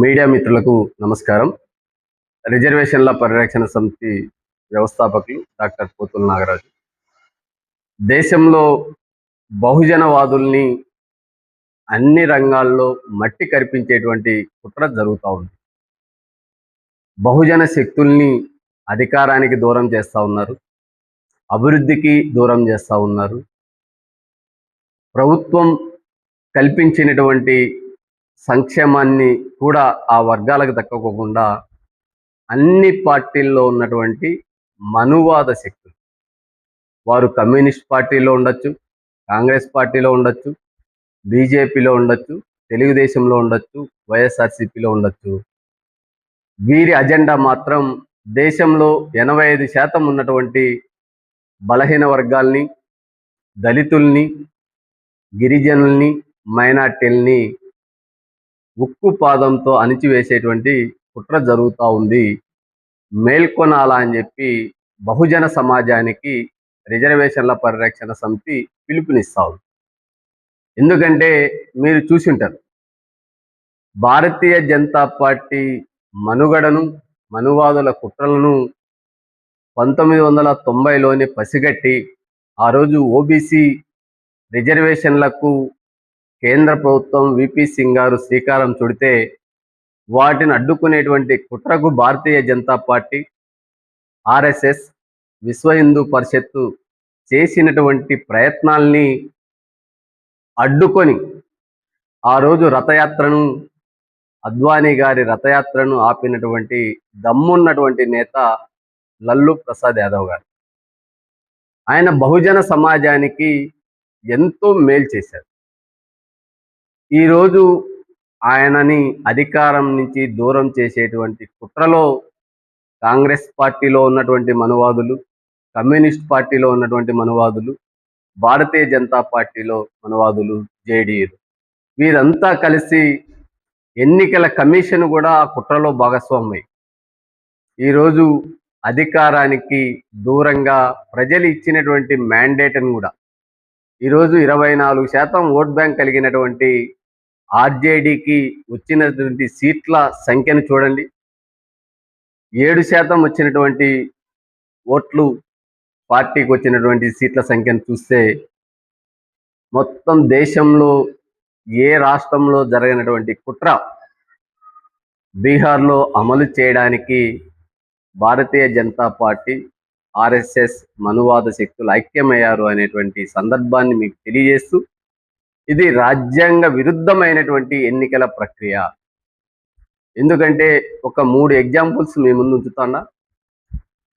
Media మిత్రులకు నమస్కారం. రిజర్వేషన్ల పరిరక్షణ సమితి వ్యవస్థాపకులు డాక్టర్ పోతుల నాగరాజు. దేశంలో బహుజనవాదుల్ని అన్ని రంగాల్లో మట్టి కరిపించేటువంటి కుట్ర జరుగుతూ ఉంది. బహుజన శక్తుల్ని అధికారానికి దూరం చేస్తూ ఉన్నారు, అభివృద్ధికి దూరం చేస్తూ ఉన్నారు. ప్రభుత్వం కల్పించినటువంటి సంక్షేమాన్ని కూడా ఆ వర్గాలకు దక్కకోకుండా అన్ని పార్టీల్లో ఉన్నటువంటి మనువాద శక్తులు, వారు కమ్యూనిస్ట్ పార్టీలో ఉండొచ్చు, కాంగ్రెస్ పార్టీలో ఉండొచ్చు, బీజేపీలో ఉండొచ్చు, తెలుగుదేశంలో ఉండొచ్చు, వైఎస్ఆర్సీపీలో ఉండొచ్చు. వీరి అజెండా మాత్రం దేశంలో 85% ఉన్నటువంటి బలహీన వర్గాల్ని, దళితుల్ని, గిరిజనుల్ని, మైనార్టీల్ని ఉక్కు పాదంతో అణిచివేసేటువంటి కుట్ర జరుగుతూ ఉంది. మేల్కొనాలా అని చెప్పి బహుజన సమాజానికి రిజర్వేషన్ల పరిరక్షణ సమితి పిలుపునిస్తా ఉంది. ఎందుకంటే మీరు చూసింటారు, భారతీయ జనతా పార్టీ మనుగడను, మనువాదుల కుట్రలను 1990లోనే పసిగట్టి ఆ రోజు ఓబీసీ రిజర్వేషన్లకు కేంద్ర ప్రభుత్వం విపి సింగ్ గారు శ్రీకారం చుడితే వాటిని అడ్డుకునేటువంటి కుట్రకు భారతీయ జనతా పార్టీ, ఆర్ఎస్ఎస్, విశ్వ హిందూ పరిషత్తు చేసినటువంటి ప్రయత్నాల్ని అడ్డుకొని ఆ రోజు రథయాత్రను, అద్వానీ గారి రథయాత్రను ఆపినటువంటి దమ్మున్నటువంటి నేత లల్లు ప్రసాద్ యాదవ్ గారు. ఆయన బహుజన సమాజానికి ఎంతో మేలు చేశారు. ఈరోజు ఆయనని అధికారం నుంచి దూరం చేసేటువంటి కుట్రలో కాంగ్రెస్ పార్టీలో ఉన్నటువంటి మనువాదులు, కమ్యూనిస్ట్ పార్టీలో ఉన్నటువంటి మనువాదులు, భారతీయ జనతా పార్టీలో మనువాదులు, జేడీయూలు వీరంతా కలిసి ఎన్నికల కమిషన్ కూడా ఆ కుట్రలో భాగస్వామ్యం. ఈరోజు అధికారానికి దూరంగా ప్రజలు ఇచ్చినటువంటి మ్యాండేట్ను కూడా, ఈరోజు 24% ఓట్ బ్యాంక్ కలిగినటువంటి ఆర్జేడీకి వచ్చినటువంటి సీట్ల సంఖ్యను చూడండి. 7% వచ్చినటువంటి ఓట్లు పార్టీకి వచ్చినటువంటి సీట్ల సంఖ్యను చూస్తే మొత్తం దేశంలో ఏ రాష్ట్రంలో జరిగినటువంటి కుట్ర బీహార్లో అమలు చేయడానికి భారతీయ జనతా పార్టీ, ఆర్ఎస్ఎస్ మనువాద శక్తులు ఐక్యమయ్యారు అనేటువంటి సందర్భాన్ని మీకు తెలియజేస్తూ, ఇది రాజ్యాంగ విరుద్ధమైనటువంటి ఎన్నికల ప్రక్రియ. ఎందుకంటే ఒక 3 ఎగ్జాంపుల్స్ మీ ముందు ఉంచుతానా.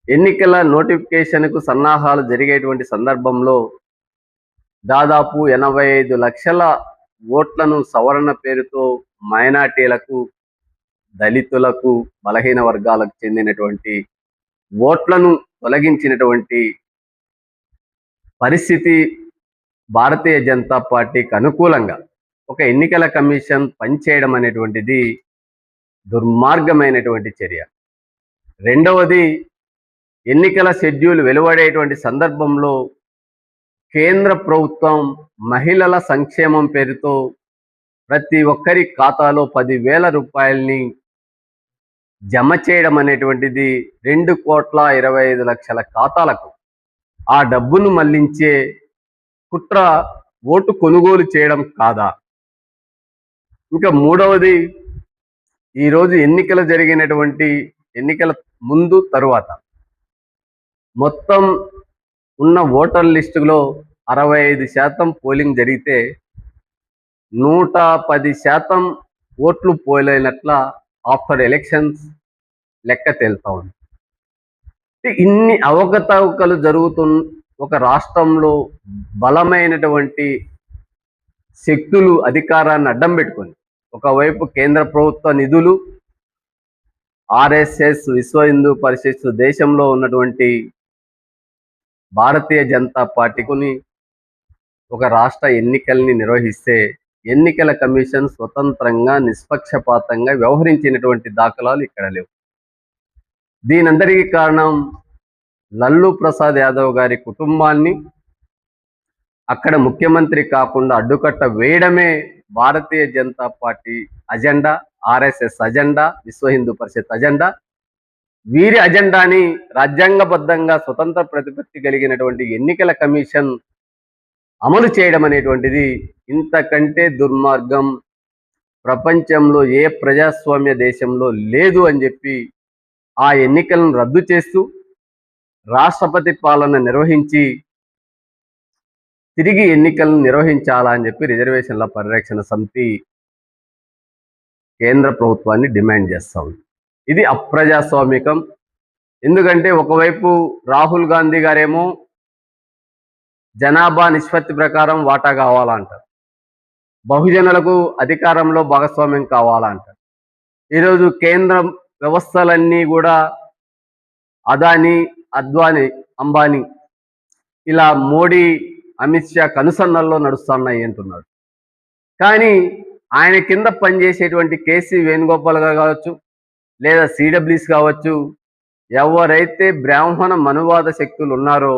ఎన్నికల నోటిఫికేషన్కు సన్నాహాలు జరిగేటువంటి సందర్భంలో దాదాపు 85 లక్షల ఓట్లను సవరణ పేరుతో మైనార్టీలకు, దళితులకు, బలహీన వర్గాలకు చెందినటువంటి ఓట్లను తొలగించినటువంటి పరిస్థితి భారతీయ జనతా పార్టీకి అనుకూలంగా ఒక ఎన్నికల కమిషన్ పనిచేయడం అనేటువంటిది దుర్మార్గమైనటువంటి చర్య. రెండవది, ఎన్నికల షెడ్యూల్ వెలువడేటువంటి సందర్భంలో కేంద్ర ప్రభుత్వం మహిళల సంక్షేమం పేరుతో ప్రతి ఒక్కరి ఖాతాలో 10,000 రూపాయలని జమ చేయడం అనేటువంటిది 2,25,00,000 ఖాతాలకు ఆ డబ్బును మళ్లించే కుట్ర ఓటు కొనుగోలు చేయడం కాదా? ఇంకా మూడవది, ఈరోజు ఎన్నికలు జరిగినటువంటి ఎన్నికల ముందు తరువాత మొత్తం ఉన్న ఓటర్ లిస్టులో 65% పోలింగ్ జరిగితే 110% ఓట్లు పోలైనట్ల ఆఫ్టర్ ఎలక్షన్స్ లెక్క తేలుతా ఉంది. ఇన్ని అవకతవకలు జరుగుతున్న ఒక రాష్ట్రంలో బలమైనటువంటి శక్తులు అధికారాన్ని అడ్డం పెట్టుకొని, ఒకవైపు కేంద్ర ప్రభుత్వ నిధులు, ఆర్ఎస్ఎస్, విశ్వ హిందూ పరిషత్, దేశంలో ఉన్నటువంటి భారతీయ జనతా పార్టీని ఒక రాష్ట్ర ఎన్నికల్ని నిర్వహిస్తే ఎన్నికల కమిషన్ స్వతంత్రంగా, నిష్పక్షపాతంగా వ్యవహరించినటువంటి దాఖలాలు ఇక్కడ లేవు. దీనందరికీ కారణం లల్లు ప్రసాద్ యాదవ్ గారి కుటుంబాన్ని అక్కడ ముఖ్యమంత్రి కాకుండా అడ్డుకట్ట వేయడమే Bharatiya Janata party agenda, RSS agenda, Vishwa Hindu పరిషత్ అజెండా. వీరి అజెండాని రాజ్యాంగబద్ధంగా స్వతంత్ర ప్రతిపత్తి కలిగినటువంటి ఎన్నికల కమిషన్ అమలు చేయడం అనేటువంటిది ఇంతకంటే దుర్మార్గం ప్రపంచంలో ఏ ప్రజాస్వామ్య దేశంలో లేదు అని చెప్పి ఆ ఎన్నికలను రద్దు చేస్తూ రాష్ట్రపతి పాలన నిర్వహించి తిరిగి ఎన్నికలను నిర్వహించాలా అని చెప్పి రిజర్వేషన్ల పరిరక్షణ సమితి కేంద్ర ప్రభుత్వాన్ని డిమాండ్ చేస్తా ఉంది. ఇది అప్రజాస్వామికం. ఎందుకంటే ఒకవైపు రాహుల్ గాంధీ గారేమో జనాభా నిష్పత్తి ప్రకారం వాటా కావాలంటారు, బహుజనులకు అధికారంలో భాగస్వామ్యం కావాలంటారు. ఈరోజు కేంద్ర వ్యవస్థలన్నీ కూడా అదాని, అద్వానీ, అంబానీ ఇలా మోడీ, అమిత్ షా కనుసన్నల్లో నడుస్తున్నాయి అంటున్నాడు. కానీ ఆయన కింద పనిచేసేటువంటి కేసీ వేణుగోపాల్ గారు కావచ్చు, లేదా సిడబ్ల్యూస్ కావచ్చు, ఎవరైతే బ్రాహ్మణ మనువాద శక్తులు ఉన్నారో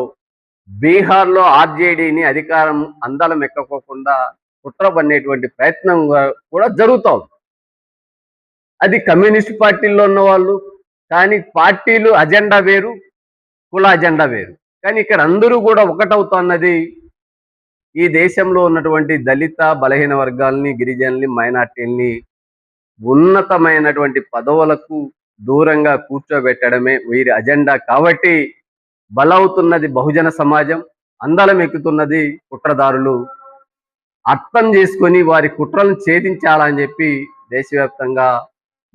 బీహార్లో ఆర్జేడీని అధికారం అందలం ఎక్కకోకుండా కుట్ర పన్నేటువంటి ప్రయత్నం కూడా జరుగుతోంది. అది కమ్యూనిస్ట్ పార్టీల్లో ఉన్న వాళ్ళు, కానీ పార్టీలు అజెండా వేరు, కుల అజెండా వేరు. కానీ ఇక్కడ అందరూ కూడా ఒకటవుతున్నది ఈ దేశంలో ఉన్నటువంటి దళిత, బలహీన వర్గాల్ని, గిరిజనుల్ని, మైనార్టీల్ని ఉన్నతమైనటువంటి పదవులకు దూరంగా కూర్చోబెట్టడమే వీరి అజెండా. కాబట్టి బలవుతున్నది బహుజన సమాజం, అందలం ఎక్కుతున్నది కుట్రదారులు. అర్థం చేసుకొని వారి కుట్రలను ఛేదించాలని చెప్పి దేశవ్యాప్తంగా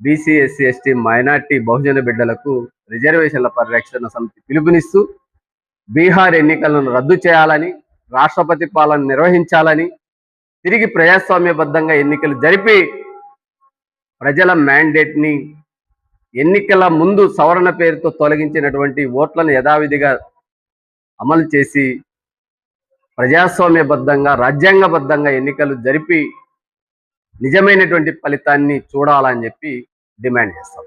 బీసీ, ఎస్సీ, ఎస్టీ, మైనార్టీ, బహుజన బిడ్డలకు రిజర్వేషన్ల పరిరక్షణ సమితి పిలుపునిస్తూ బీహార్ ఎన్నికలను రద్దు చేయాలని, రాష్ట్రపతి పాలన నిర్వహించాలని, తిరిగి ప్రజాస్వామ్యబద్ధంగా ఎన్నికలు జరిపి ప్రజల మ్యాండేట్ని ఎన్నికల ముందు సవరణ పేరుతో తొలగించినటువంటి ఓట్లను యథావిధిగా అమలు చేసి ప్రజాస్వామ్యబద్ధంగా, రాజ్యాంగబద్ధంగా ఎన్నికలు జరిపి నిజమైనటువంటి ఫలితాన్ని చూడాలని చెప్పి డిమాండ్ చేస్తాం.